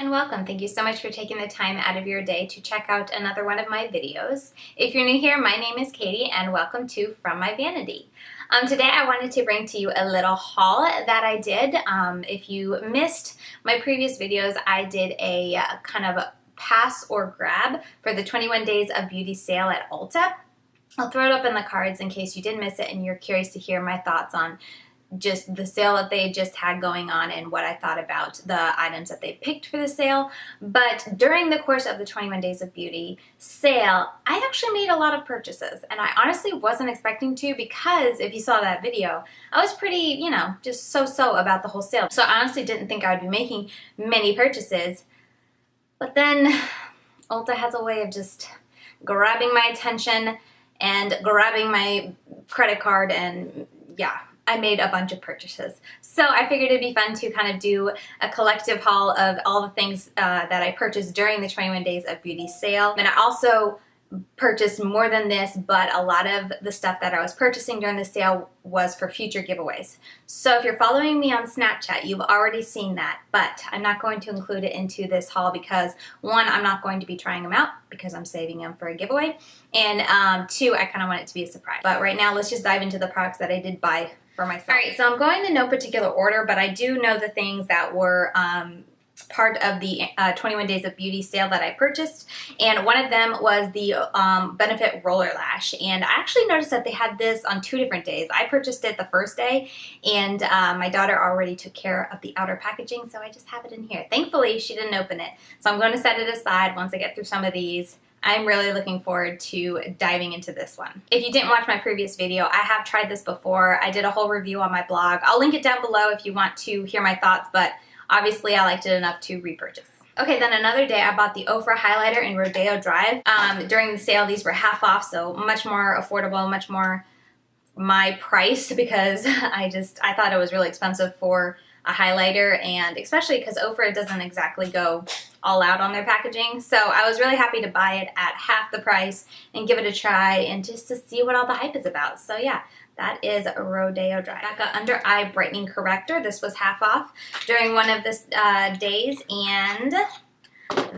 and welcome. Thank you so much for taking the time out of your day to check out another one of my videos. If you're new here, my name is Katie and welcome to From My Vanity. Today I wanted to bring to you a little haul that I did. If you missed my previous videos, I did a kind of a pass or grab for the 21 Days of Beauty sale at Ulta. I'll throw it up in the cards in case you did miss it and you're curious to hear my thoughts on just the sale that they just had going on and what I thought about the items that they picked for the sale. But during the course of the 21 Days of Beauty sale, I actually made a lot of purchases, and I honestly wasn't expecting to, because if you saw that video, I was pretty, just so-so about the whole sale. So I honestly didn't think I would be making many purchases. But then Ulta has a way of just grabbing my attention and grabbing my credit card, and yeah, I made a bunch of purchases. So I figured it'd be fun to kind of do a collective haul of all the things that I purchased during the 21 Days of Beauty sale. And I also purchased more than this, but a lot of the stuff that I was purchasing during the sale was for future giveaways. So if you're following me on Snapchat, you've already seen that, but I'm not going to include it into this haul because, one, I'm not going to be trying them out because I'm saving them for a giveaway, and two, I kind of want it to be a surprise. But right now, let's just dive into the products that I did buy for myself. All right, so I'm going in no particular order, but I do know the things that were part of the 21 Days of Beauty sale that I purchased, and one of them was the Benefit Roller Lash, and I actually noticed that they had this on 2 different days. I purchased it the first day, and my daughter already took care of the outer packaging, so I just have it in here. Thankfully, she didn't open it, so I'm going to set it aside once I get through some of these. I'm really looking forward to diving into this one. If you didn't watch my previous video, I have tried this before. I did a whole review on my blog. I'll link it down below if you want to hear my thoughts, but obviously I liked it enough to repurchase. Okay, then another day I bought the Ofra highlighter in Rodeo Drive. During the sale, these were half off, so much more affordable, much more my price, because I thought it was really expensive for a highlighter, and especially because Ofra doesn't exactly go all out on their packaging. So I was really happy to buy it at half the price and give it a try and just to see what all the hype is about. So yeah, that is Rodeo Drive. I got under eye brightening corrector. This was half off during one of the days, and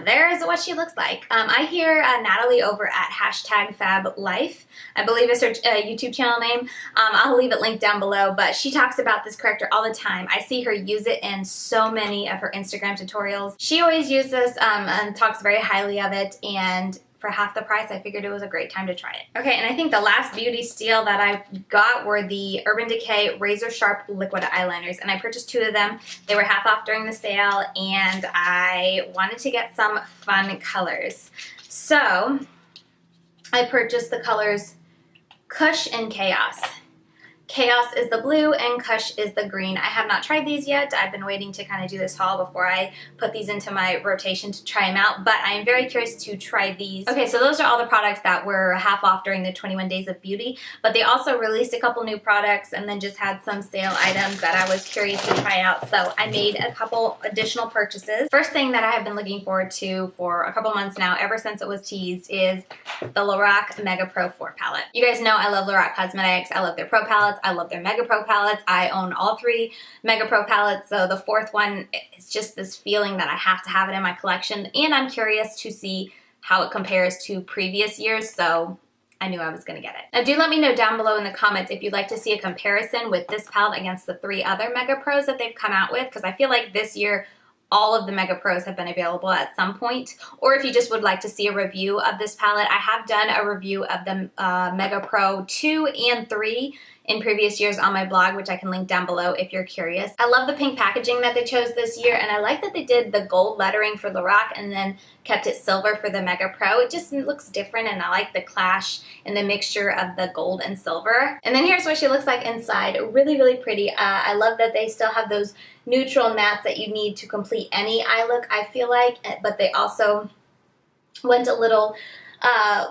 there's what she looks like. I hear Natalie over at #FabLife, I believe is her YouTube channel name. I'll leave it linked down below, but she talks about this corrector all the time. I see her use it in so many of her Instagram tutorials. She always uses this and talks very highly of it, and for half the price, I figured it was a great time to try it. Okay, and I think the last beauty steal that I got were the Urban Decay Razor Sharp Liquid Eyeliners, and I purchased 2 of them. They were half off during the sale, and I wanted to get some fun colors. So I purchased the colors Kush and Chaos. Chaos is the blue and Kush is the green. I have not tried these yet. I've been waiting to kind of do this haul before I put these into my rotation to try them out, but I am very curious to try these. Okay, so those are all the products that were half off during the 21 Days of Beauty, but they also released a couple new products and then just had some sale items that I was curious to try out, so I made a couple additional purchases. First thing that I have been looking forward to for a couple months now, ever since it was teased, is the Lorac Mega Pro 4 palette. You guys know I love Lorac Cosmetics. I love their Pro palettes. I love their Mega Pro palettes. I own all 3 Mega Pro palettes, so the 4th one, it's just this feeling that I have to have it in my collection, and I'm curious to see how it compares to previous years, so I knew I was going to get it. Now do let me know down below in the comments if you'd like to see a comparison with this palette against the 3 other Mega Pros that they've come out with, because I feel like this year all of the Mega Pros have been available at some point, or if you just would like to see a review of this palette, I have done a review of the Mega Pro 2 and 3 in previous years on my blog, which I can link down below if you're curious. I love the pink packaging that they chose this year, and I like that they did the gold lettering for Lorac and then kept it silver for the Mega Pro. It just looks different, and I like the clash and the mixture of the gold and silver. And then here's what she looks like inside. Really, really pretty. I love that they still have those neutral mattes that you need to complete any eye look, I feel like, but they also went a little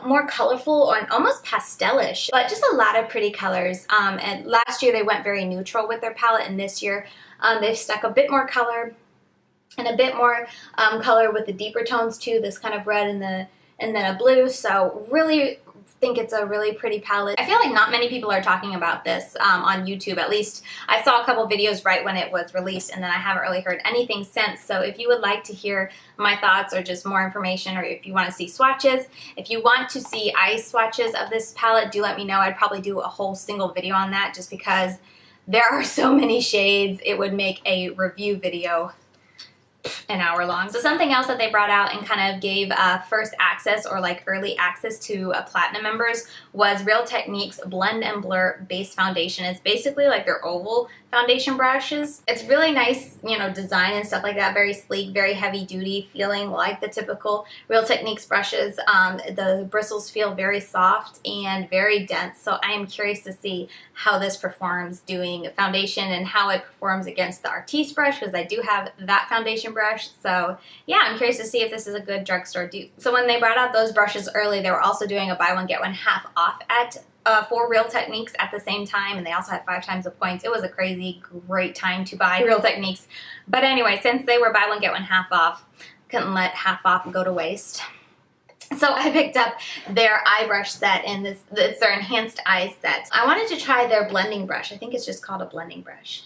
more colorful and almost pastelish, but just a lot of pretty colors. And last year they went very neutral with their palette, and this year they've stuck a bit more color and a bit more color with the deeper tones too, this kind of red and then a blue. So really think it's a really pretty palette. I feel like not many people are talking about this on YouTube. At least I saw a couple videos right when it was released, and then I haven't really heard anything since. So if you would like to hear my thoughts or just more information, or if you want to see swatches, if you want to see eye swatches of this palette, do let me know. I'd probably do a whole single video on that just because there are so many shades. It would make a review video an hour long. So something else that they brought out and kind of gave first access or like early access to platinum members was Real Techniques Blend and Blur Base Foundation. It's basically like their oval foundation brushes. It's really nice, you know, design and stuff like that. Very sleek, very heavy duty, feeling like the typical Real Techniques brushes. The bristles feel very soft and very dense. So I am curious to see how this performs doing foundation and how it performs against the Artiste brush, because I do have that foundation brush. So yeah, I'm curious to see if this is a good drugstore dupe. So when they brought out those brushes early, they were also doing a buy one get one half off at for Real Techniques at the same time, and they also had 5 times the points. It was a crazy great time to buy Real Techniques. But anyway, since they were buy one get one half off, couldn't let half off go to waste. So I picked up their eye brush set, and it's their enhanced eye set. I wanted to try their blending brush. I think it's just called a blending brush.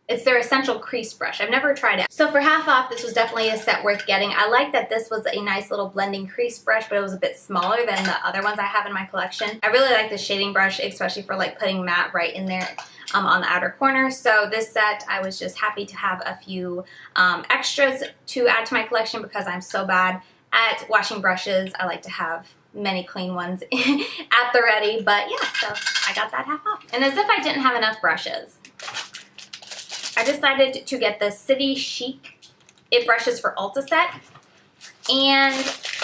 It's their essential crease brush. I've never tried it. So for half off, this was definitely a set worth getting. I like that this was a nice little blending crease brush, but it was a bit smaller than the other ones I have in my collection. I really like the shading brush, especially for like putting matte right in there on the outer corner. So this set, I was just happy to have a few extras to add to my collection because I'm so bad at washing brushes. I like to have many clean ones at the ready, but yeah, so I got that half off. And as if I didn't have enough brushes, I decided to get the City Chic It Brushes for Ulta set, and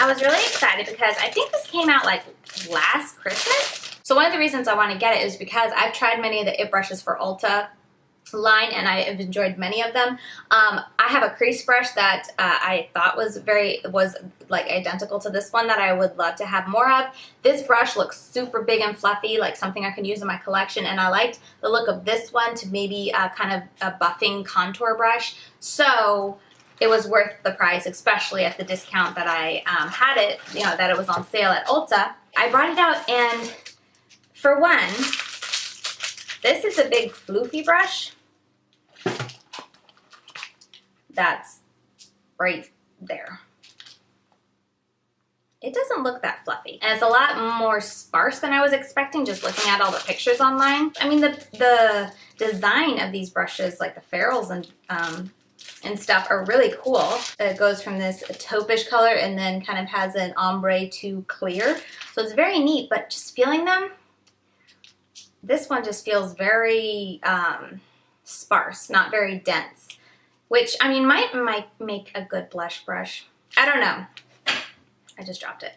I was really excited because I think this came out like last Christmas. So one of the reasons I want to get it is because I've tried many of the It Brushes for Ulta line, and I have enjoyed many of them. I have a crease brush that I thought was like identical to this one that I would love to have more of. This brush looks super big and fluffy, like something I can use in my collection, and I liked the look of this one to maybe kind of a buffing contour brush. So it was worth the price, especially at the discount that I had it, you know, that it was on sale at Ulta. I brought it out, and for one, this is a big floofy brush. That's right there. It doesn't look that fluffy, and it's a lot more sparse than I was expecting just looking at all the pictures online. I mean, the design of these brushes, like the ferrules and stuff, are really cool. It goes from this taupish color and then kind of has an ombre to clear. So it's very neat, but just feeling them, this one just feels very sparse, not very dense, which, I mean, might make a good blush brush. I don't know. I just dropped it.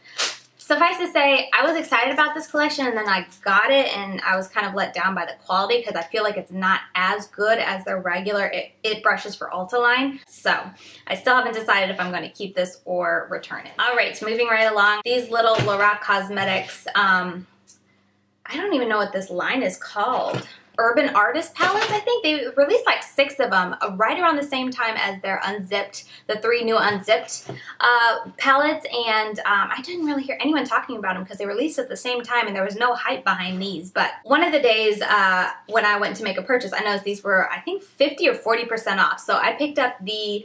Suffice to say, I was excited about this collection, and then I got it, and I was kind of let down by the quality because I feel like it's not as good as their regular It Brushes for Ulta line. So I still haven't decided if I'm going to keep this or return it. All right, so moving right along. These little Lorac Cosmetics, I don't even know what this line is called. Urban Artist palettes, I think. They released like 6 of them right around the same time as their Unzipped, the 3 new Unzipped palettes, and I didn't really hear anyone talking about them because they released at the same time and there was no hype behind these. But one of the days when I went to make a purchase, I noticed these were, I think, 50 or 40% off. So I picked up the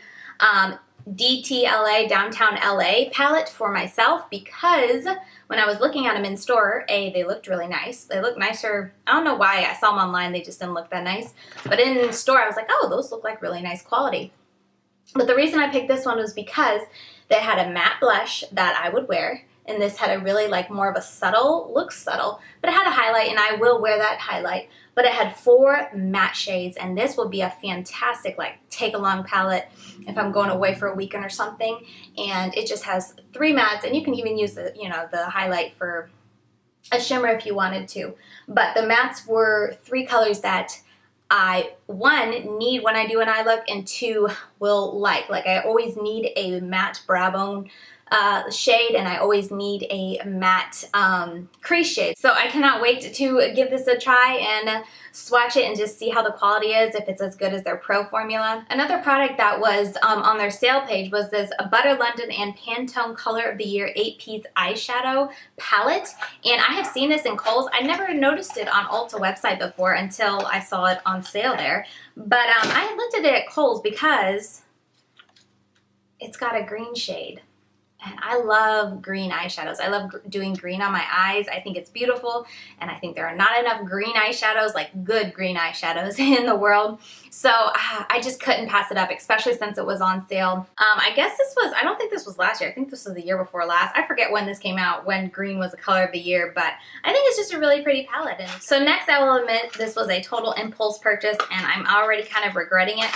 DTLA Downtown LA palette for myself because when I was looking at them in store, they looked really nice. They look nicer. I don't know why. I saw them online. They just didn't look that nice. But in store, I was like, oh, those look like really nice quality. But the reason I picked this one was because they had a matte blush that I would wear. And this had a really like more of a subtle, looks subtle, but it had a highlight, and I will wear that highlight. But it had 4 matte shades, and this will be a fantastic like take along palette if I'm going away for a weekend or something. And it just has 3 mattes, and you can even use the, you know, the highlight for a shimmer if you wanted to. But the mattes were 3 colors that I, 1, need when I do an eye look, and 2, will like. Like I always need a matte brow bone shade, and I always need a matte crease shade. So I cannot wait to give this a try and swatch it and just see how the quality is, if it's as good as their Pro formula. Another product that was on their sale page was this Butter London and Pantone Color of the Year 8-piece eyeshadow palette. And I have seen this in Kohl's. I never noticed it on Ulta website before until I saw it on sale there. But I had looked at it at Kohl's because it's got a green shade. And I love green eyeshadows. I love doing green on my eyes. I think it's beautiful, and I think there are not enough green eyeshadows, like good green eyeshadows, in the world. So I just couldn't pass it up, especially since it was on sale. I guess this was, I don't think this was last year. I think this was the year before last. I forget when this came out, when green was the color of the year, but I think it's just a really pretty palette. And so next, I will admit, this was a total impulse purchase, and I'm already kind of regretting it.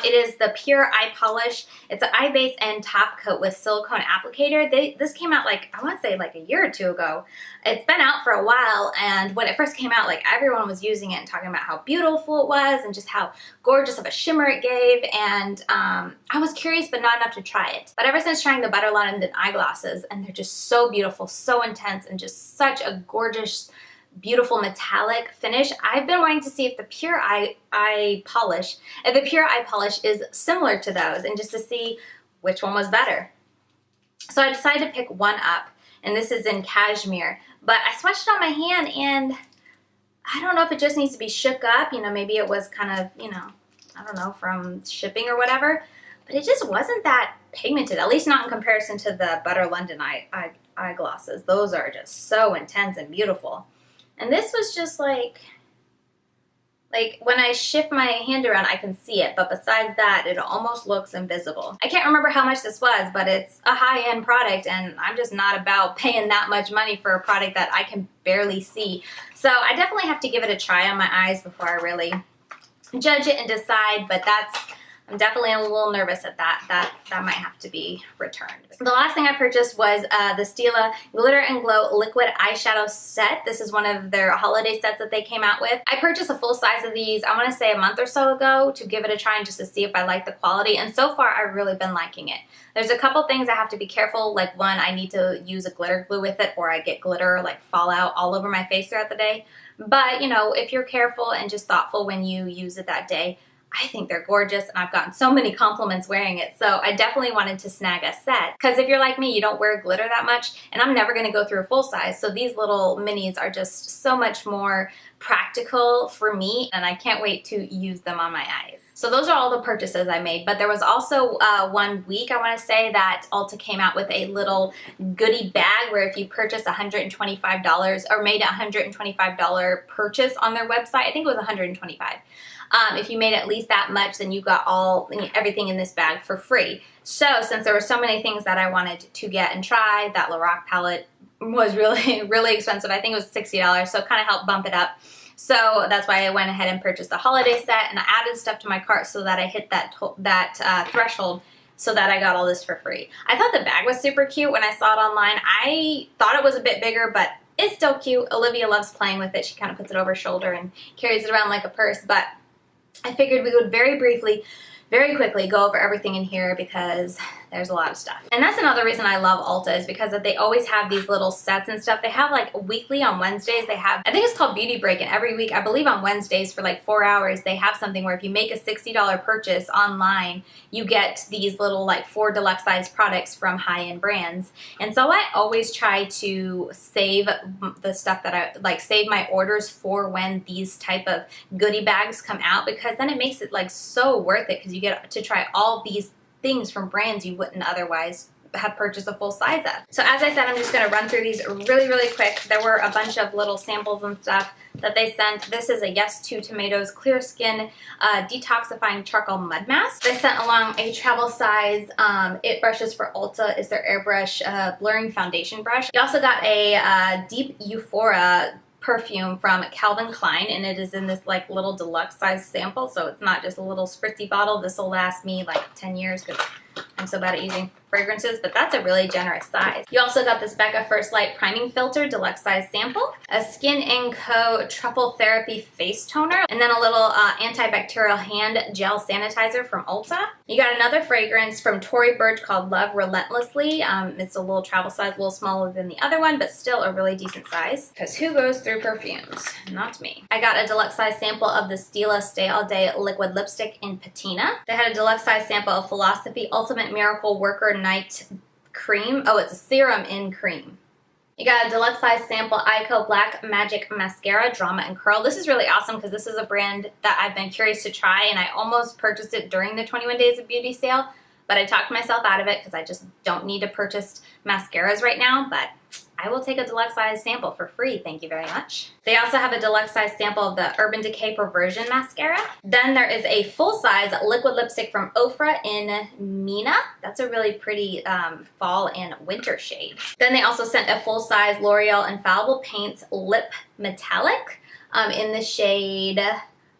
It is the Pure Eye Polish. It's an eye base and top coat with silicone applicator. This came out, like, I want to say like a year or two ago. It's been out for a while, and when it first came out, like, everyone was using it and talking about how beautiful it was and just how gorgeous of a shimmer it gave, and I was curious but not enough to try it. But ever since trying the Butter London eyeglasses, and they're just so beautiful, so intense, and just such a gorgeous, beautiful metallic finish, I've been wanting to see if the Pure Eye Polish is similar to those, and just to see which one was better. So I decided to pick one up, and this is in cashmere. But I swatched it on my hand, and I don't know if it just needs to be shook up. You know, maybe it was kind of, you know, I don't know, from shipping or whatever. But it just wasn't that pigmented, at least not in comparison to the Butter London eyeglasses. Those are just so intense and beautiful. And this was just like when I shift my hand around, I can see it, but besides that, it almost looks invisible. I can't remember how much this was, but it's a high-end product, and I'm just not about paying that much money for a product that I can barely see. So I definitely have to give it a try on my eyes before I really judge it and decide, but I'm definitely a little nervous at that. That might have to be returned. The last thing I purchased was the Stila Glitter and Glow Liquid Eyeshadow Set. This is one of their holiday sets that they came out with. I purchased a full size of these, I want to say a month or so ago, to give it a try and just to see if I like the quality. And so far, I've really been liking it. There's a couple things I have to be careful. Like, one, I need to use a glitter glue with it, or I get glitter like fall out all over my face throughout the day. But, you know, if you're careful and just thoughtful when you use it that day, I think they're gorgeous, and I've gotten so many compliments wearing it, so I definitely wanted to snag a set. Because if you're like me, you don't wear glitter that much, and I'm never going to go through a full size, so these little minis are just so much more practical for me, and I can't wait to use them on my eyes. So those are all the purchases I made, but there was also 1 week, I want to say, that Ulta came out with a little goodie bag where if you purchased $125 or made a $125 purchase on their website, I think it was $125. If you made at least that much, then you got everything in this bag for free. So since there were so many things that I wanted to get and try, that Lorac palette was really, really expensive. I think it was $60, so it kind of helped bump it up. So that's why I went ahead and purchased the holiday set, and I added stuff to my cart so that I hit that threshold, so that I got all this for free. I thought the bag was super cute when I saw it online. I thought it was a bit bigger, but it's still cute. Olivia loves playing with it. She kind of puts it over her shoulder and carries it around like a purse, but I figured we would very quickly go over everything in here because there's a lot of stuff. And that's another reason I love Ulta, is because they always have these little sets and stuff. They have, like, weekly on Wednesdays, they have, I think it's called Beauty Break, and every week, I believe on Wednesdays for like 4 hours, they have something where if you make a $60 purchase online, you get these little like 4 deluxe size products from high-end brands. And so I always try to save the stuff that I, like, save my orders for when these type of goodie bags come out, because then it makes it like so worth it, because you get to try all these things from brands you wouldn't otherwise have purchased a full size of. So as I said, I'm just going to run through these really quick. There were a bunch of little samples and stuff that they sent. This is a Yes to Tomatoes Clear Skin Detoxifying Charcoal Mud Mask. They sent along a travel size It Brushes for Ulta is their airbrush blurring foundation brush. You also got a Deep Euphoria perfume from Calvin Klein, and it is in this like little deluxe size sample, so it's not just a little spritzy bottle. This will last me like 10 years because I'm so bad at using fragrances, but that's a really generous size. You also got this Becca First Light Priming Filter Deluxe Size Sample, a Skin & Co. Truffle Therapy Face Toner, and then a little antibacterial hand gel sanitizer from Ulta. You got another fragrance from Tory Burch called Love Relentlessly. It's a little travel size, a little smaller than the other one, but still a really decent size, because who goes through perfumes? Not me. I got a deluxe size sample of the Stila Stay All Day Liquid Lipstick in Patina. They had a deluxe size sample of Philosophy Ultimate Miracle Worker Night Cream. Oh, it's a serum in cream. You got a deluxe size sample Ico Black Magic Mascara Drama and Curl. This is really awesome because this is a brand that I've been curious to try, and I almost purchased it during the 21 Days of Beauty sale, but I talked myself out of it because I just don't need to purchase mascaras right now, but I will take a deluxe size sample for free, thank you very much. They also have a deluxe size sample of the Urban Decay Perversion Mascara. Then there is a full size liquid lipstick from Ofra in Mina. That's a really pretty fall and winter shade. Then they also sent a full size L'Oreal Infallible Paints Lip Metallic in the shade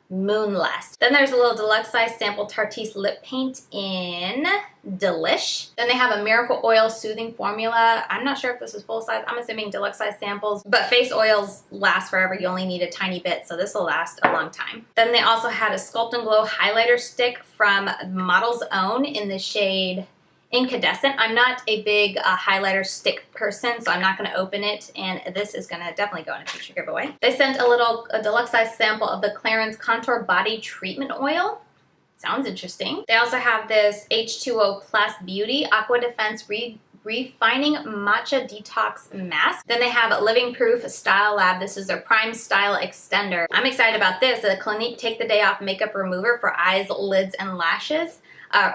Moonless. Then there's a little deluxe size sample Tarteist lip paint in Delish. Then they have a Miracle Oil Soothing Formula. I'm not sure if this is full size. I'm assuming deluxe size samples, but face oils last forever. You only need a tiny bit, so this will last a long time. Then they also had a Sculpt and Glow highlighter stick from Model's Own in the shade Incandescent. I'm not a big highlighter stick person, so I'm not going to open it, and this is going to definitely go in a future giveaway. They sent a deluxe size sample of the Clarins Contour Body Treatment Oil. Sounds interesting. They also have this H2O Plus Beauty Aqua Defense Refining Matcha Detox Mask. Then they have Living Proof Style Lab. This is their Prime Style Extender. I'm excited about this. The Clinique Take the Day Off Makeup Remover for eyes, lids, and lashes.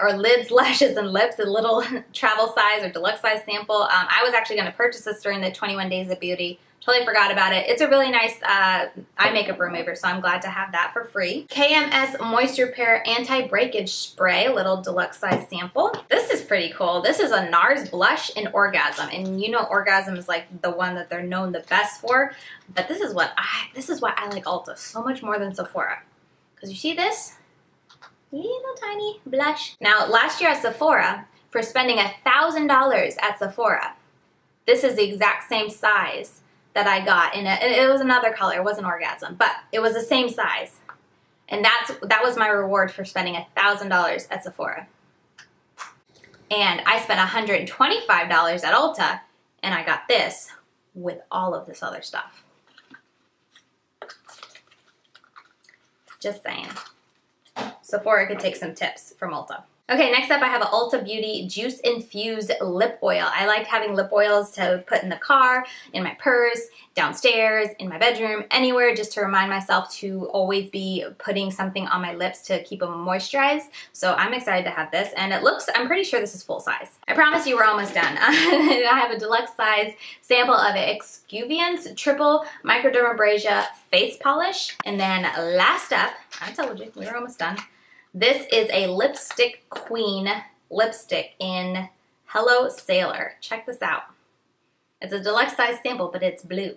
Or lids, lashes, and lips, a little travel size or deluxe size sample. I was actually going to purchase this during the 21 Days of Beauty. Totally forgot about it. It's a really nice eye makeup remover, so I'm glad to have that for free. KMS Moisture Repair Anti-Breakage Spray, a little deluxe size sample. This is pretty cool. This is a NARS blush in Orgasm, and you know Orgasm is like the one that they're known the best for, but this is why I like Ulta so much more than Sephora. Because you see this? Little tiny blush. Now, last year at Sephora, for spending $1,000 at Sephora, this is the exact same size that I got in it was another color. It wasn't Orgasm, but it was the same size. And that was my reward for spending $1,000 at Sephora. And I spent $125 at Ulta, and I got this with all of this other stuff. Just saying. Sephora could take some tips from Ulta. Okay, next up I have an Ulta Beauty Juice Infused Lip Oil. I like having lip oils to put in the car, in my purse, downstairs, in my bedroom, anywhere, just to remind myself to always be putting something on my lips to keep them moisturized. So I'm excited to have this, and I'm pretty sure this is full size. I promise you we're almost done. I have a deluxe size sample of Exuviance Triple Microdermabrasion Face Polish. And then last up, I told you, we were almost done. This is a Lipstick Queen lipstick in Hello Sailor. Check this out. It's a deluxe size sample, but it's blue.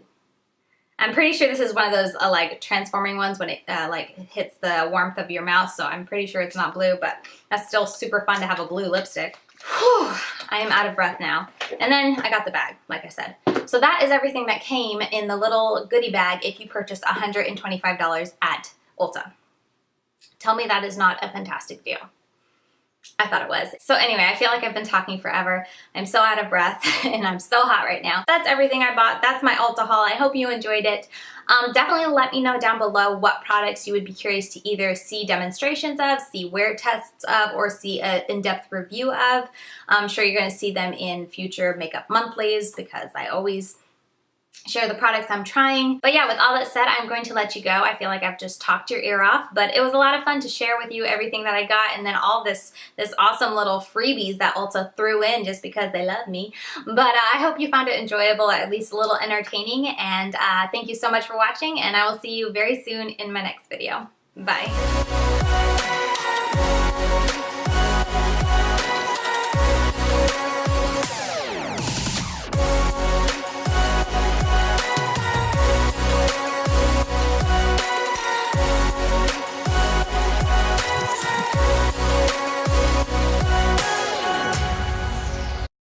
I'm pretty sure this is one of those like transforming ones when it like hits the warmth of your mouth, so I'm pretty sure it's not blue, but that's still super fun to have a blue lipstick. Whew, I am out of breath now. And then I got the bag, like I said. So that is everything that came in the little goodie bag if you purchased $125 at Ulta. Tell me that is not a fantastic deal. I thought it was. So anyway, I feel like I've been talking forever. I'm so out of breath and I'm so hot right now. That's everything I bought. That's my Ulta haul. I hope you enjoyed it. Definitely let me know down below what products you would be curious to either see demonstrations of, see wear tests of, or see an in-depth review of. I'm sure you're going to see them in future makeup monthlies because I always share the products I'm trying. But yeah, with all that said, I'm going to let you go. I feel like I've just talked your ear off, but it was a lot of fun to share with you everything that I got, and then all this awesome little freebies that Ulta threw in just because they love me. But I hope you found it enjoyable, at least a little entertaining, and thank you so much for watching, and I will see you very soon in my next video. Bye.